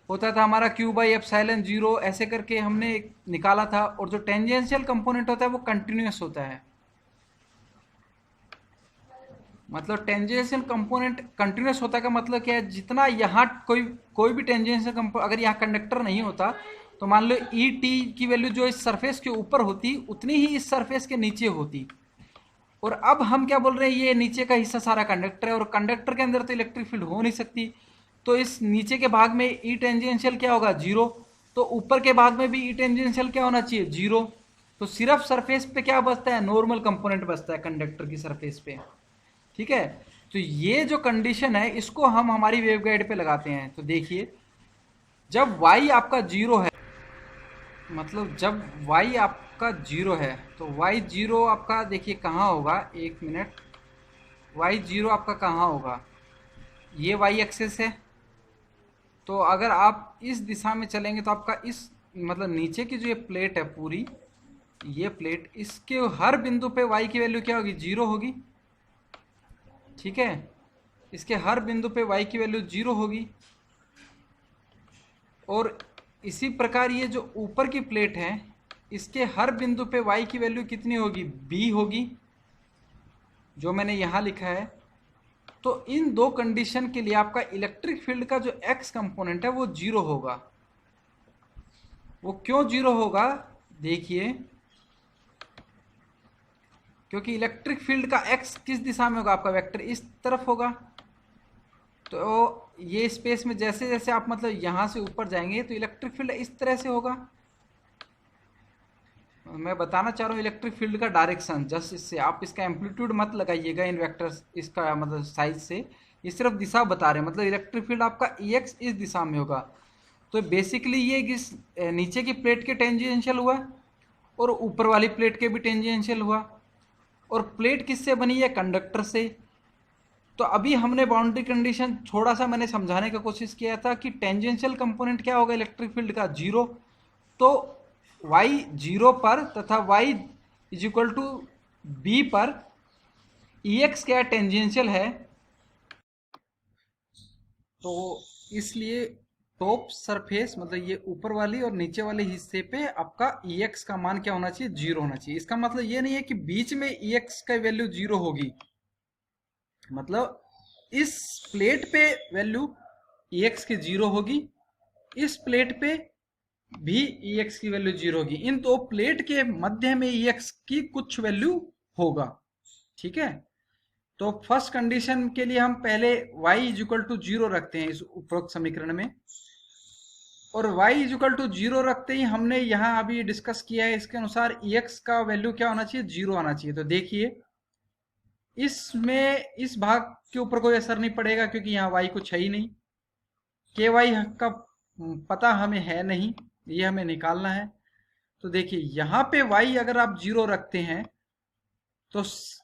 होता था हमारा Q/ε0, ऐसे करके हमने निकाला था। और जो टेंजेंशियल कंपोनेंट होता है वो कंटिन्यूस होता है, मतलब टेंजेंशियल कंपोनेंट कंटिन्यूस होता का मतलब क्या है, जितना यहाँ कोई भी टेंजेंशियल कंपोनेंट अगर यहाँ कंडक्टर नहीं होता तो मान लो ET की वैल्यू जो इस सरफेस के ऊपर होती उतनी ही इस सरफेस के नीचे होती। और अब हम क्या बोल रहे हैं, ये नीचे का हिस्सा सारा कंडक्टर है और कंडक्टर के अंदर तो इलेक्ट्रिक फील्ड हो नहीं सकती, तो इस नीचे के भाग में E टेंजेंशियल क्या होगा 0, तो ऊपर के भाग में भी E टेंजेंशियल क्या होना चाहिए 0। तो सिर्फ सरफेस पे क्या बचता है, नॉर्मल कंपोनेंट बचता है कंडक्टर की सरफेस पे। ठीक है, तो ये जो कंडीशन है इसको हम हमारी वेवगाइड पे लगाते हैं। तो देखिए जब y आपका 0 है, मतलब जब y आपका 0 है तो y0 आपका देखिए कहाँ होगा, एक मिनट, y0 आपका कहाँ होगा, ये y एक्सेस है। तो अगर आप इस दिशा में चलेंगे तो आपका इस मतलब नीचे की जो ये प्लेट है पूरी, ये प्लेट, इसके हर बिंदु पे y की वैल्यू क्या होगी 0 होगी। ठीक है, इसके हर बिंदु पे y की वैल्यू 0 होगी। और इसी प्रकार ये जो ऊपर की प्लेट है इसके हर बिंदु पे y की वैल्यू कितनी होगी, b होगी, जो मैंने यहाँ लिखा है। तो इन दो कंडीशन के लिए आपका इलेक्ट्रिक फील्ड का जो x कंपोनेंट है वो 0 होगा। वो क्यों 0 होगा, देखिए क्योंकि इलेक्ट्रिक फील्ड का x किस दिशा में होगा, आपका वेक्टर इस तरफ होगा। तो ये स्पेस में जैसे जैसे आप मतलब यहाँ से ऊपर जाएंगे तो इलेक्ट्रिक फील्ड इस तरह से होगा। मैं बताना चाह रहा हूँ इलेक्ट्रिक फील्ड का डायरेक्शन, जस्ट इससे आप इसका एम्पलीट्यूड मत लगाइएगा इन वेक्टर्स, इसका मतलब साइज से, ये सिर्फ दिशा बता रहे हैं। मतलब इलेक्ट्रिक फील्ड आपका EX इस दिशा में होगा। तो बेसिकली ये इस नीचे की प्लेट के टेंजेंशियल हुआ और ऊपर वाली प्लेट के भी टेंजेंशियल हुआ। और प्लेट किससे बनी है, कंडक्टर से। तो अभी हमने बाउंड्री कंडीशन थोड़ा सा मैंने समझाने का कोशिश किया था कि टेंजेंशियल कंपोनेंट क्या होगा इलेक्ट्रिक फील्ड का 0। तो y 0 पर तथा y is equal to b पर EX क्या टेंजेंशियल है, तो इसलिए टॉप सरफेस मतलब ये ऊपर वाली और नीचे वाले हिस्से पे आपका EX का मान क्या होना चाहिए, 0 होना चाहिए। इसका मतलब ये नहीं है कि बीच में EX का वैल्यू 0 होगी, मतलब इस प्लेट पे वैल्यू EX की 0 होगी, इस प्लेट पे भी ई एक्स की वैल्यू 0 होगी। इन दो प्लेट के मध्य में ई एक्स की कुछ वैल्यू होगा। ठीक है, तो फर्स्ट कंडीशन के लिए हम पहले y इज इक्वल टू 0 रखते हैं इस उपरोक्त समीकरण में, और y इज इक्वल टू 0 रखते ही हमने यहाँ अभी डिस्कस किया है इसके अनुसार ex का वैल्यू क्या होना चाहिए, 0 आना चाहिए। तो देखिए इसमें इस भाग के ऊपर कोई असर नहीं पड़ेगा क्योंकि यहाँ y कुछ है ही नहीं, के वाई का पता हमें है नहीं, ये हमें निकालना है। तो देखिए यहाँ पे y अगर आप 0 रखते हैं तो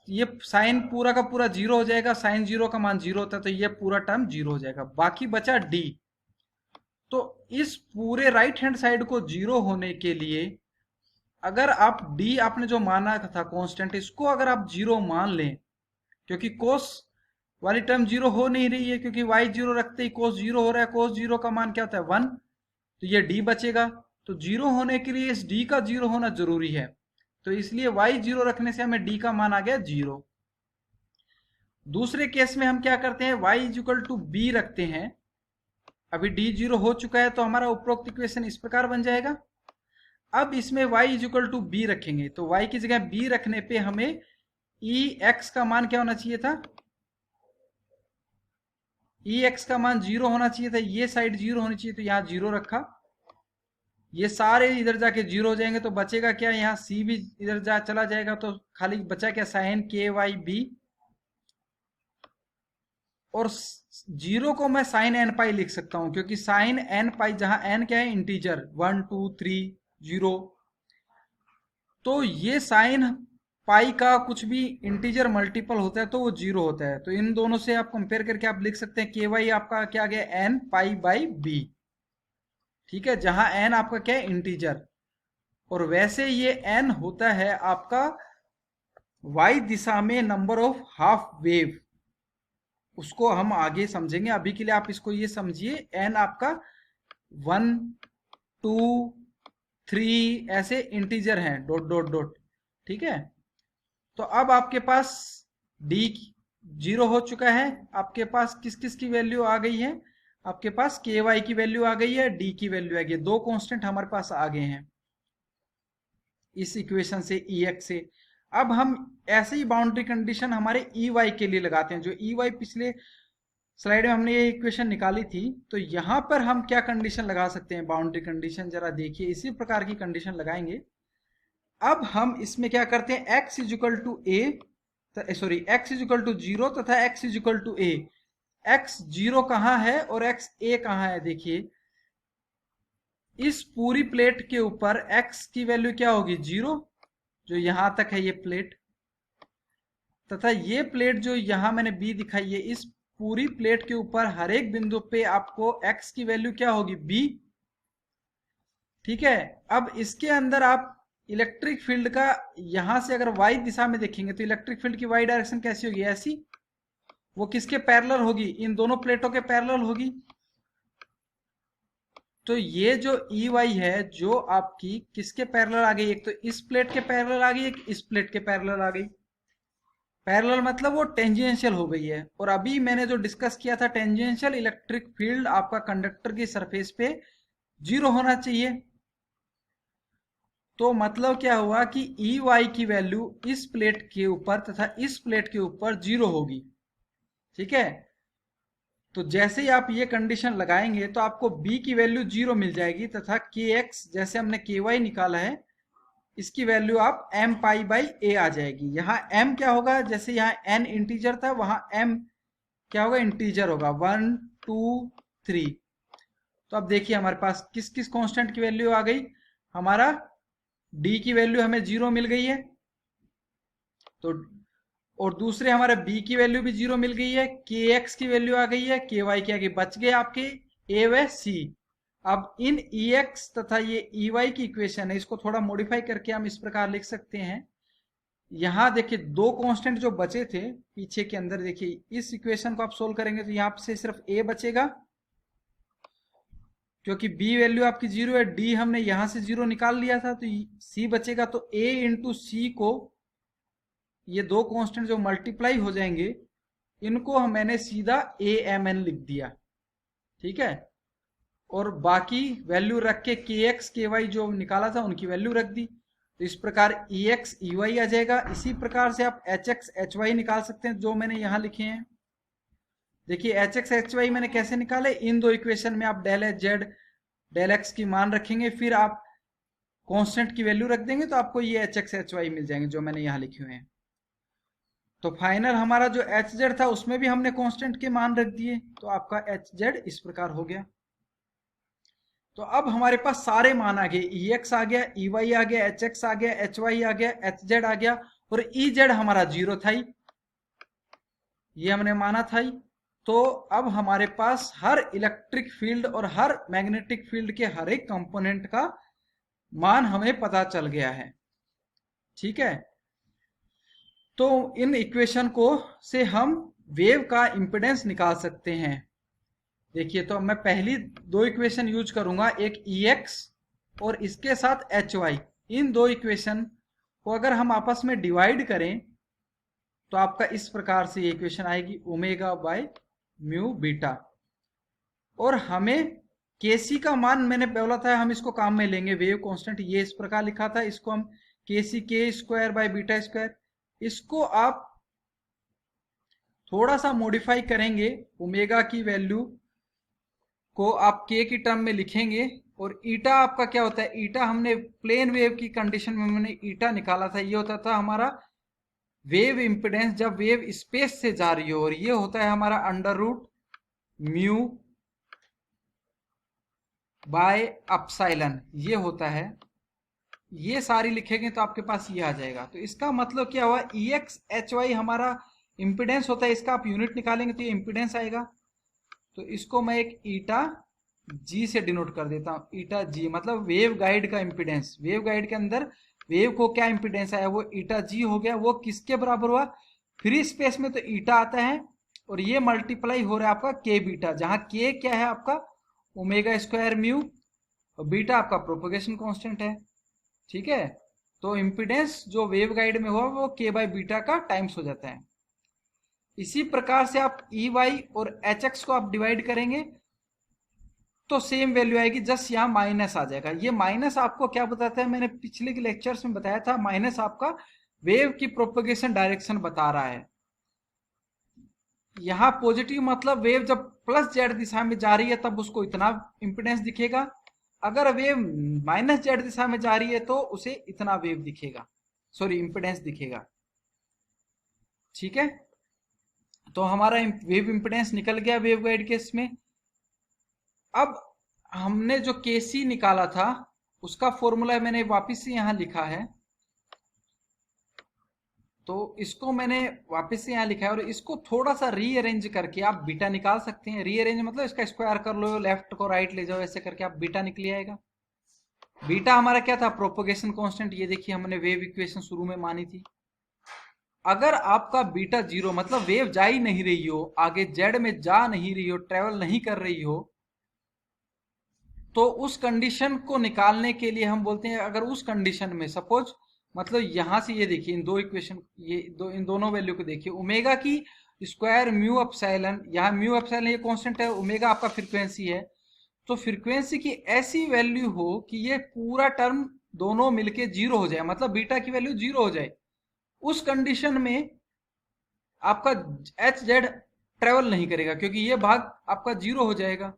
ये साइन पूरा का पूरा 0 हो जाएगा, साइन 0 का मान 0 होता है तो ये पूरा टर्म 0 हो जाएगा, बाकी बचा d। तो इस पूरे राइट हैंड साइड को 0 होने के लिए अगर आप d आपने जो माना था कांस्टेंट, इसको अगर आप 0 मान लें, क्योंकि कोस वाली टर्म 0 हो नहीं रही है क्योंकि y 0 रखते ही कोस 0 हो रहा है, कोस 0 का मान क्या होता है 1, तो ये d बचेगा। तो 0 होने के लिए इस d का 0 होना जरूरी है, तो इसलिए y 0 रखने से हमें d का मान आ गया 0। दूसरे केस में हम क्या करते हैं, y is equal to b रखते हैं। अभी d 0 हो चुका है तो हमारा उपरोक्त इक्वेशन इस प्रकार बन जाएगा। अब इसमें y is equal to b रखेंगे, तो y की जगह b रखने पे हमें ई एक्स का मान क्या होना चाहिए था, ई एक्स का मान 0 होना चाहिए था, ये साइड 0 होनी चाहिए तो यहाँ 0 रखा, ये सारे इधर जाके 0 हो जाएंगे तो बचेगा क्या, यहाँ c भी इधर जा चला जाएगा तो खाली बचा क्या साइन के वाई बी, और 0 को मैं साइन एन पाई लिख सकता हूं क्योंकि साइन एन पाई जहां एन क्या है इंटीजर 1 2 3 0, तो ये साइन पाई का कुछ भी इंटीजर मल्टीपल होता है तो वो 0 होता है। तो इन दोनों से आप कंपेयर करके आप लिख सकते हैं के वाई आपका क्या आ गया एन पाई बाई बी। ठीक है, जहां एन आपका क्या है इंटीजर, और वैसे ये एन होता है आपका वाई दिशा में नंबर ऑफ हाफ वेव, उसको हम आगे समझेंगे। अभी के लिए आप इसको ये समझिए एन आपका 1 2 3 ऐसे इंटीजर हैं डॉट डॉट डॉट। ठीक है, तो अब आपके पास d 0 हो चुका है, आपके पास किस किस की वैल्यू आ गई है, आपके पास के वाई की वैल्यू आ गई है, d की वैल्यू आ गई है, दो कांस्टेंट हमारे पास आ गए हैं इस इक्वेशन से ई एक्स से। अब हम ऐसे ही बाउंड्री कंडीशन हमारे ई वाई के लिए लगाते हैं, जो ई वाई पिछले स्लाइड में हमने ये इक्वेशन निकाली थी, तो यहां पर हम क्या कंडीशन लगा सकते हैं, बाउंड्री कंडीशन जरा देखिए, इसी प्रकार की कंडीशन लगाएंगे। अब हम इसमें क्या करते हैं, x is equal to A, sorry x is equal to 0 तथा x is equal to A. x 0 कहाँ है और x a कहाँ है, देखिए इस पूरी प्लेट के ऊपर x की वैल्यू क्या होगी 0, जो यहां तक है ये प्लेट, तथा ये प्लेट जो यहां मैंने b दिखाई है, इस पूरी प्लेट के ऊपर हर एक बिंदु पे आपको x की वैल्यू क्या होगी b। ठीक है, अब इसके अंदर आप इलेक्ट्रिक फील्ड का यहां से अगर y दिशा में देखेंगे तो इलेक्ट्रिक फील्ड की y डायरेक्शन कैसी होगी, ऐसी, वो किसके पैरेलल होगी, इन दोनों प्लेटों के पैरेलल होगी। तो ये जो ई वाई है जो आपकी किसके पैरेलल आ गई, एक तो इस प्लेट के पैरेलल आ गई, एक इस प्लेट के पैरेलल आ गई। पैरेलल मतलब वो टेंजेंशियल हो गई है, और अभी मैंने जो डिस्कस किया था टेंजेंशियल इलेक्ट्रिक फील्ड आपका कंडक्टर की सरफेस पे 0 होना चाहिए। तो मतलब क्या हुआ कि ई वाई की वैल्यू इस प्लेट के ऊपर तथा इस प्लेट के ऊपर 0 होगी। ठीक है, तो जैसे ही आप ये कंडीशन लगाएंगे तो आपको b की वैल्यू 0 मिल जाएगी, तथा kx जैसे हमने ky निकाला है इसकी वैल्यू आप m पाई बाई a आ जाएगी। यहाँ m क्या होगा, जैसे यहाँ n इंटीजर था वहां m क्या होगा, इंटीजर होगा 1 2 3। तो अब देखिए हमारे पास किस किस कांस्टेंट की वैल्यू आ गई, हमारा d की वैल्यू हमें 0 मिल गई है, तो और दूसरे हमारे b की वैल्यू भी 0 मिल गई है, kx की वैल्यू आ गई है, ky की आगे बच गए आपके a व c। अब इन ex तथा ये ey की इक्वेशन है, इसको थोड़ा मॉडिफाई करके हम इस प्रकार लिख सकते हैं। यहां देखिए दो कांस्टेंट जो बचे थे पीछे के अंदर, देखिए इस इक्वेशन को आप सोल्व करेंगे तो यहां से सिर्फ a बचेगा क्योंकि b वैल्यू आपकी 0 है, d हमने यहां से 0 निकाल लिया था, तो c बचेगा। तो a इंटू सी को, ये दो कांस्टेंट जो मल्टीप्लाई हो जाएंगे इनको मैंने सीधा a m n लिख दिया। ठीक है, और बाकी वैल्यू रख के के एक्स के वाई जो निकाला था उनकी वैल्यू रख दी। तो इस प्रकार ई एक्स ई वाई आ जाएगा। इसी प्रकार से आप एच एक्स एच वाई निकाल सकते हैं जो मैंने यहाँ लिखे हैं। देखिए एच एक्स एच वाई मैंने कैसे निकाले, इन दो इक्वेशन में आप del H z del x की मान रखेंगे, फिर आप कांस्टेंट की वैल्यू रख देंगे तो आपको ये एच एक्स एच वाई मिल जाएंगे जो मैंने यहाँ लिखे हुए हैं। तो फाइनल हमारा जो एच जेड था उसमें भी हमने कांस्टेंट के मान रख दिए, तो आपका एच जेड इस प्रकार हो गया। तो अब हमारे पास सारे मान आ गए, ई एक्स आ गया, ई वाई आ गया, एच एक्स आ गया, एच वाई आ गया, एच जेड आ गया, और ई जेड हमारा 0 था ही, ये हमने माना था ही। तो अब हमारे पास हर इलेक्ट्रिक फील्ड और हर मैग्नेटिक फील्ड के हर एक कंपोनेंट का मान हमें पता चल गया है। ठीक है, तो इन इक्वेशन को से हम वेव का इंपेडेंस निकाल सकते हैं। देखिए तो मैं पहली दो इक्वेशन यूज करूंगा, एक ई एक्स और इसके साथ एच वाई। इन दो इक्वेशन को अगर हम आपस में डिवाइड करें तो आपका इस प्रकार से ये इक्वेशन आएगी, ओमेगा बाय म्यू बीटा। और हमें केसी का मान मैंने बोला था हम इसको काम में लेंगे, वेव कांस्टेंट ये इस प्रकार लिखा था, इसको हम केसी के स्क्वायर बाय बीटा स्क्वायर, इसको आप थोड़ा सा मॉडिफाई करेंगे, ओमेगा की वैल्यू को आप के की टर्म में लिखेंगे। और ईटा आपका क्या होता है, ईटा हमने प्लेन वेव की कंडीशन में मैंने ईटा निकाला था, ये होता था हमारा वेव इंपेडेंस जब वेव स्पेस से जा रही हो, और ये होता है हमारा under root mu by epsilon, ये होता है। ये सारी लिखेंगे तो आपके पास ये आ जाएगा। तो इसका मतलब क्या हुआ, ई एक्स एच वाई हमारा इंपेडेंस होता है, इसका आप यूनिट निकालेंगे तो ये इंपेडेंस आएगा। तो इसको मैं एक ईटा जी से डिनोट कर देता हूँ, ईटा जी मतलब वेव गाइड का इंपेडेंस। वेव गाइड के अंदर वेव को क्या इंपेडेंस आया, वो ईटा जी हो गया। वो किसके बराबर हुआ, फ्री स्पेस में तो ईटा आता है और ये मल्टीप्लाई हो रहा है आपका के बीटा, जहां के क्या है आपका ओमेगा स्क्वायर म्यू और बीटा आपका प्रोपगेशन कांस्टेंट है। ठीक है, तो इंपेडेंस जो वेव गाइड में हुआ वो के बाय बीटा का टाइम्स हो जाता है। इसी प्रकार से आप ई वाई और एच एक्स को आप डिवाइड करेंगे तो सेम वैल्यू आएगी, जस्ट यहाँ माइनस आ जाएगा। ये माइनस आपको क्या बताता है, मैंने पिछले के लेक्चर्स में बताया था, माइनस आपका वेव की प्रोपगेशन डायरेक्शन बता रहा है। यहाँ पॉजिटिव मतलब वेव जब प्लस जेड दिशा में जा रही है तब उसको इतना इंपेडेंस दिखेगा, अगर वेव माइनस जेड दिशा में जा रही है तो उसे इतना वेव दिखेगा, सॉरी इंपेडेंस दिखेगा। ठीक है, तो हमारा वेव इंपेडेंस निकल गया वेव गाइड केस में। अब हमने जो केसी निकाला था उसका फॉर्मूला मैंने वापस से यहां लिखा है, तो इसको मैंने वापस से यहाँ लिखा है और इसको थोड़ा सा रीअरेंज करके आप बीटा निकाल सकते हैं। रीअरेंज मतलब इसका स्क्वायर कर लो, लेफ्ट को राइट ले जाओ, ऐसे करके आप बीटा निकल आएगा। बीटा हमारा क्या था, प्रोपगेशन कांस्टेंट। ये देखिए हमने वेव इक्वेशन शुरू में मानी थी। अगर आपका बीटा 0 मतलब वेव जा ही नहीं रही हो, आगे जेड में जा नहीं रही हो, ट्रेवल नहीं कर रही हो, तो उस कंडीशन को निकालने के लिए हम बोलते हैं, अगर उस कंडीशन में सपोज मतलब यहां से ये देखिए इन दो इक्वेशन, ये इन दोनों वैल्यू को देखिए, ओमेगा की स्क्वायर म्यू अपसाइलन, यहाँ म्यू अपसाइलन ये कांस्टेंट है, ओमेगा आपका फ्रीक्वेंसी है, तो फ्रीक्वेंसी की ऐसी वैल्यू हो कि ये पूरा टर्म दोनों मिलके 0 हो जाए, मतलब बीटा की वैल्यू 0 हो जाए। उस कंडीशन में आपका एच जेड ट्रेवल नहीं करेगा क्योंकि ये भाग आपका 0 हो जाएगा।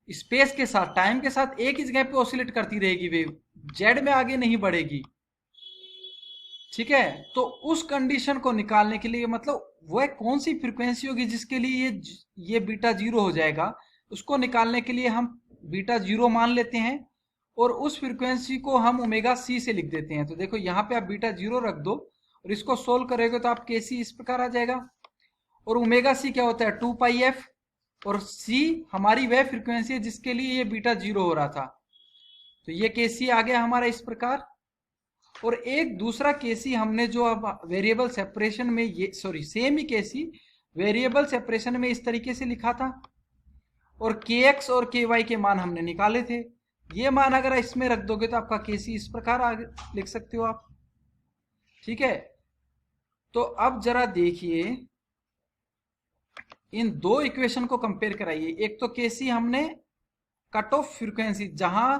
स्पेस के साथ टाइम के साथ एक ही जगह पे ऑसिलेट करती रहेगी वेव, जेड में आगे नहीं बढ़ेगी। ठीक है, तो उस कंडीशन को निकालने के लिए मतलब वह कौन सी फ्रीक्वेंसी होगी जिसके लिए ये बीटा 0 हो जाएगा, उसको निकालने के लिए हम बीटा 0 मान लेते हैं और उस फ्रीक्वेंसी को हम ओमेगा सी से लिख देते हैं। तो देखो यहाँ पे आप बीटा 0 रख दो और इसको सोल्व करेंगे तो आप के सी इस प्रकार आ जाएगा। और ओमेगा सी क्या होता है 2 पाई एफ, और सी हमारी वह फ्रीक्वेंसी है जिसके लिए ये बीटा 0 हो रहा था, तो ये के सी आ गया हमारा इस प्रकार। और एक दूसरा केसी हमने जो अब वेरिएबल सेपरेशन में, ये सॉरी सेम ही केसी वेरिएबल सेपरेशन में इस तरीके से लिखा था, और के एक्स और के वाई के मान हमने निकाले थे। ये मान अगर इसमें रख दोगे तो आपका केसी इस प्रकार आगे लिख सकते हो आप। ठीक है, तो अब जरा देखिए इन दो इक्वेशन को कंपेयर कराइए। एक तो केसी हमने कट ऑफ फ्रीक्वेंसी, जहां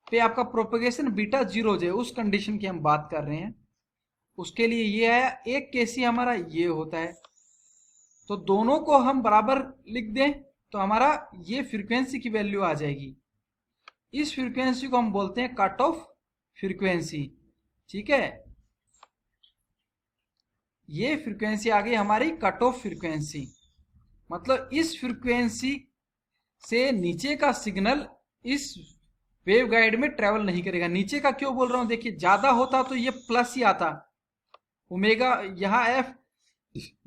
पे आपका प्रोपगेशन बीटा 0 हो जाए, उस कंडीशन की हम बात कर रहे हैं। उसके लिए ये आया। एक केस ही हमारा ये होता है, तो दोनों को हम बराबर लिख दें तो हमारा ये फ्रीक्वेंसी की वैल्यू आ जाएगी। इस फ्रीक्वेंसी को हम बोलते हैं कट ऑफ फ्रीक्वेंसी। ठीक है, ये फ्रीक्वेंसी आ गई हमारी कट ऑफ फ्रीक्वेंसी। मतलब इस फ्रीक्वेंसी से नीचे का सिग्नल इस वेव गाइड में ट्रेवल नहीं करेगा। नीचे का क्यों बोल रहा हूं, देखिए ज्यादा होता तो ये प्लस ही आता, ओमेगा यहाँ एफ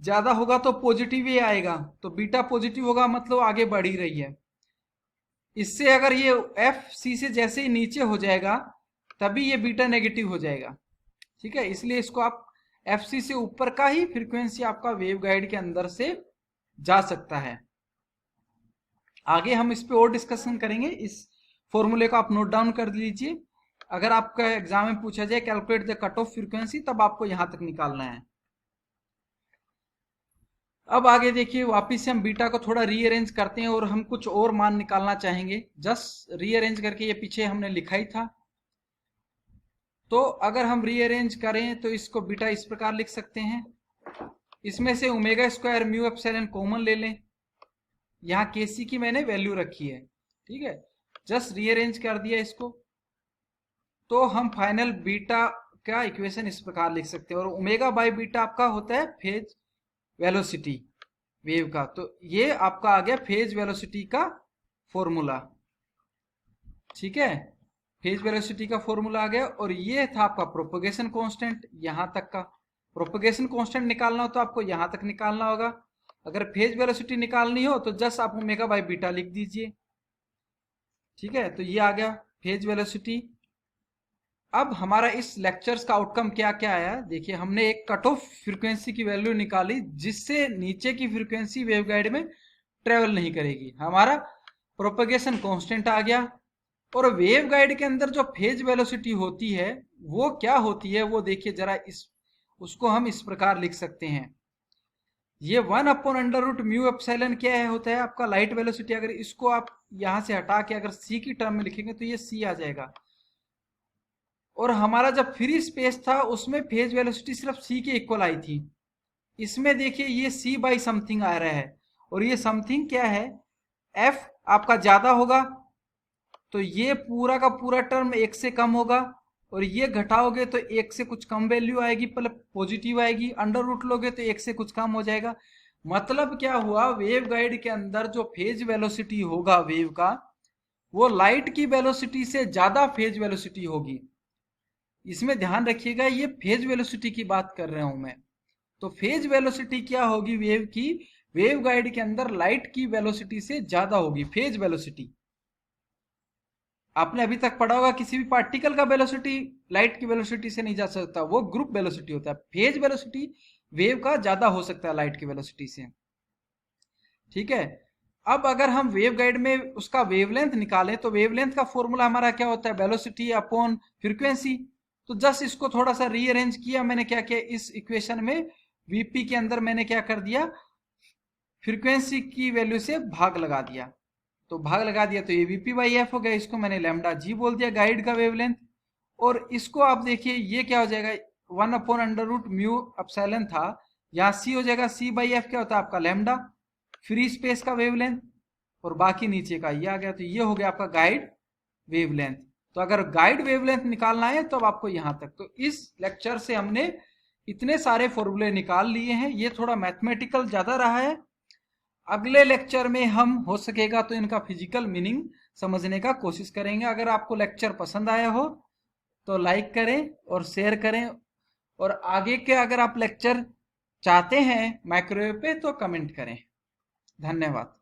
ज्यादा होगा तो पॉजिटिव ही आएगा, तो बीटा पॉजिटिव होगा मतलब आगे बढ़ ही रही है। इससे अगर ये एफ सी से जैसे ही नीचे हो जाएगा तभी ये बीटा नेगेटिव हो जाएगा। ठीक है, इसलिए इसको आप एफ सी से ऊपर का ही फ्रीक्वेंसी आपका वेव गाइड के अंदर से जा सकता है। आगे हम इस पे और डिस्कशन करेंगे। इस फॉर्मूले को आप नोट डाउन कर लीजिए। अगर आपका एग्जाम में पूछा जाए calculate the cut of frequency, तब आपको यहां तक निकालना है। अब आगे देखिए, वापिस से हम बीटा को थोड़ा रीअरेंज करते हैं और हम कुछ और मान निकालना चाहेंगे। जस्ट रीअरेंज करके, ये पीछे हमने लिखा ही था। तो अगर हम रीअरेंज करें तो इसको बीटा इस प्रकार लिख सकते हैं। इसमें से omega square mu epsilon common ले लें। यहाँ केसी की मैंने वैल्यू रखी है। ठीक है, जस्ट रीअरेंज कर दिया इसको, तो हम फाइनल बीटा का इक्वेशन इस प्रकार लिख सकते हैं। और ओमेगा बाई बीटा आपका होता है फेज वेलोसिटी वेव का। तो ये आपका आ गया फेज वेलोसिटी का फॉर्मूला। ठीक है, फेज वेलोसिटी का फॉर्मूला आ गया। और ये था आपका प्रोपगेशन कांस्टेंट। यहां तक का प्रोपगेशन कांस्टेंट निकालना हो तो आपको यहां तक निकालना होगा। अगर फेज वेलोसिटी निकालनी हो तो जस्ट आप ओमेगा बाई बीटा लिख दीजिए। ठीक है, तो ये आ गया फेज वेलोसिटी। अब हमारा इस लेक्चर्स का आउटकम क्या क्या आया, देखिए हमने एक कट ऑफ फ्रीक्वेंसी की वैल्यू निकाली जिससे नीचे की फ्रीक्वेंसी वेव गाइड में ट्रेवल नहीं करेगी। हमारा प्रोपगेशन कांस्टेंट आ गया। और वेव गाइड के अंदर जो फेज वेलोसिटी होती है वो क्या होती है, वो देखिए जरा। उसको हम इस प्रकार लिख सकते हैं। ये 1/√μ एप्सिलॉन क्या है, होता है आपका लाइट वेलोसिटी। अगर इसको आप यहां से हटा के अगर सी की टर्म में लिखेंगे तो ये सी आ जाएगा। और हमारा जब फ्री स्पेस था उसमें फेज वेलोसिटी सिर्फ सी के इक्वल आई थी। इसमें देखिए ये सी बाई समथिंग आ रहा है, और ये समथिंग क्या है, एफ आपका ज्यादा होगा तो ये पूरा का पूरा टर्म एक से कम होगा, और ये घटाओगे तो एक से कुछ कम वैल्यू आएगी, मतलब पॉजिटिव आएगी। अंडर रूट लोगे तो एक से कुछ कम हो जाएगा। मतलब क्या हुआ, वेव गाइड के अंदर जो फेज वेलोसिटी होगा वेव का, वो लाइट की वेलोसिटी से ज्यादा फेज वेलोसिटी होगी। इसमें ध्यान रखिएगा, ये फेज वेलोसिटी की बात कर रहा हूं मैं। तो फेज वेलोसिटी क्या होगी वेव की, वेव गाइड के अंदर लाइट की वेलोसिटी से ज्यादा होगी फेज वेलोसिटी। आपने अभी तक पढ़ा होगा किसी भी पार्टिकल का वेलोसिटी लाइट की वेलोसिटी से नहीं जा सकता, वो ग्रुप वेलोसिटी होता है। फेज वेलोसिटी वेव का ज्यादा हो सकता है लाइट की वेलोसिटी से। ठीक है, अब अगर हम वेव गाइड में उसका वेवलेंथ निकालें तो वेवलेंथ का फॉर्मूला हमारा क्या होता है, वेलोसिटी अपॉन फ्रीक्वेंसी। तो जस्ट इसको थोड़ा सा रीअरेंज किया मैंने। क्या किया, इस इक्वेशन में वीपी के अंदर मैंने क्या कर दिया, फ्रीक्वेंसी की वैल्यू से भाग लगा दिया। तो भाग लगा दिया तो ये वीपी बाई एफ हो गया। इसको मैंने लैम्डा जी बोल दिया गाइड का वेवलेंथ। और इसको आप देखिए ये क्या हो जाएगा, 1/√μ एप्सिलॉन था, यहाँ सी हो जाएगा। सी बाई एफ क्या होता है आपका लैम्डा, फ्री स्पेस का वेवलेंथ, और बाकी नीचे का ये आ गया। तो ये हो गया आपका गाइड वेवलेंथ। तो अगर गाइड वेवलेंथ निकालना है तो अब आपको यहां तक। तो इस लेक्चर से हमने इतने सारे फॉर्मूले निकाल लिए हैं। ये थोड़ा मैथमेटिकल ज्यादा रहा है। अगले लेक्चर में हम हो सकेगा तो इनका फिजिकल मीनिंग समझने का कोशिश करेंगे। अगर आपको लेक्चर पसंद आया हो तो लाइक करें और शेयर करें, और आगे के अगर आप लेक्चर चाहते हैं माइक्रोवेव पे तो कमेंट करें। धन्यवाद।